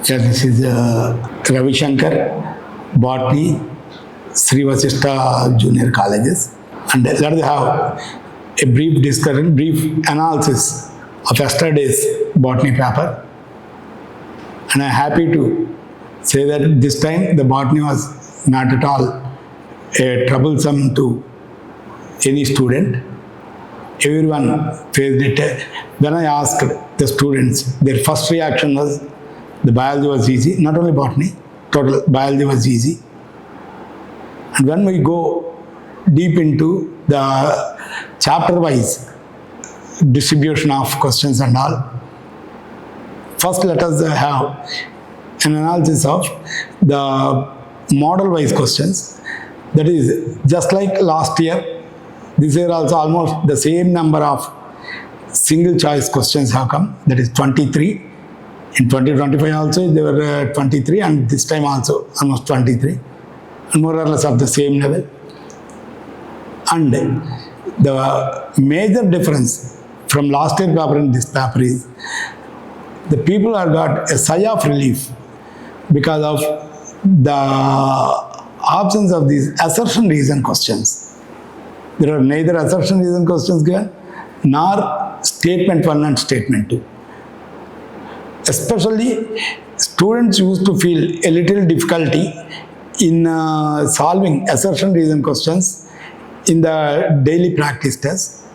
Yeah, this is Ravi Shankar, Botany, Sri Vasishta Junior Colleges. And let us have a brief discussion, brief analysis of yesterday's botany paper. And I am happy to say that this time the botany was not at all troublesome to any student. Everyone faced it. When I asked the students, their first reaction was the biology was easy, not only botany, total biology was easy. And when we go deep into the chapter-wise distribution of questions and all, first let us have an analysis of the model-wise questions. That is, just like last year, this year also almost the same number of single choice questions have come, that is 23. In 2025 also there were 23, and this time also almost 23, and more or less of the same level. And the major difference from last year paper and this paper is the people have got a sigh of relief because of the absence of these assertion reason questions. There are neither assertion reason questions given nor statement 1 and statement 2. Especially students used to feel a little difficulty in solving assertion reason questions in the daily practice test,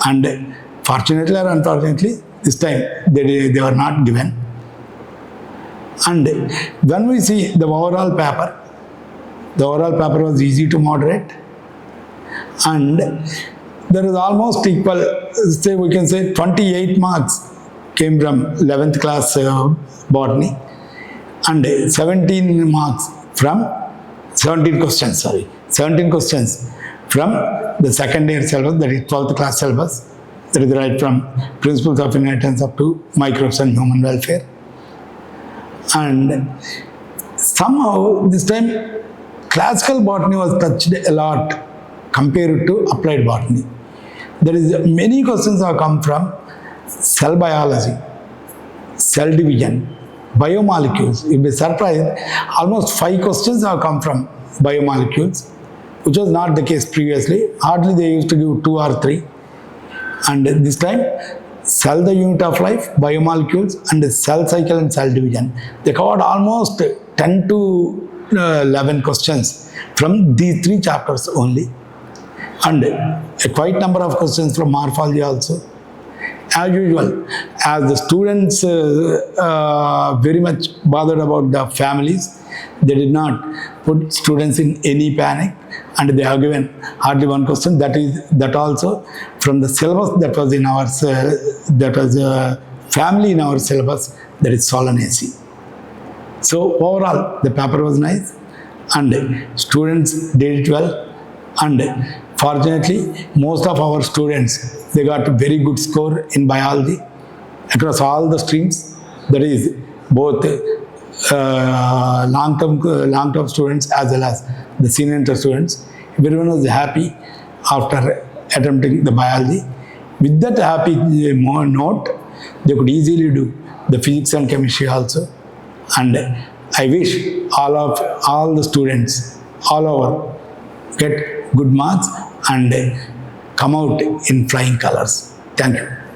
and fortunately or unfortunately this time they were not given. And when we see the overall paper was easy to moderate, and there is almost equal, say we can say 28 marks came from 11th class botany, and 17 marks from 17 questions from the second year syllabus, that is 12th class syllabus, that is right from principles of inheritance up to microbes and human welfare. And somehow this time classical botany was touched a lot compared to applied botany. There is many questions have come from cell biology, cell division, biomolecules. You'll be surprised, almost 5 questions have come from biomolecules, which was not the case previously. Hardly they used to give 2 or 3. And this time, cell the unit of life, biomolecules, and cell cycle and cell division. They covered almost 10 to 11 questions from these 3 chapters only. And a quite number of questions from morphology also. As usual, as the students very much bothered about the families, they did not put students in any panic, and they have given hardly 1 question. That also from the syllabus that was in our family in our syllabus, that is Solanaceae. So overall, the paper was nice, and students did it well, and fortunately, most of our students, they got a very good score in biology across all the streams. That is both long-term students as well as the senior inter students. Everyone was happy after attempting the biology. With that happy note, they could easily do the physics and chemistry also. And I wish all the students all over get good marks and come out in flying colors. Thank you.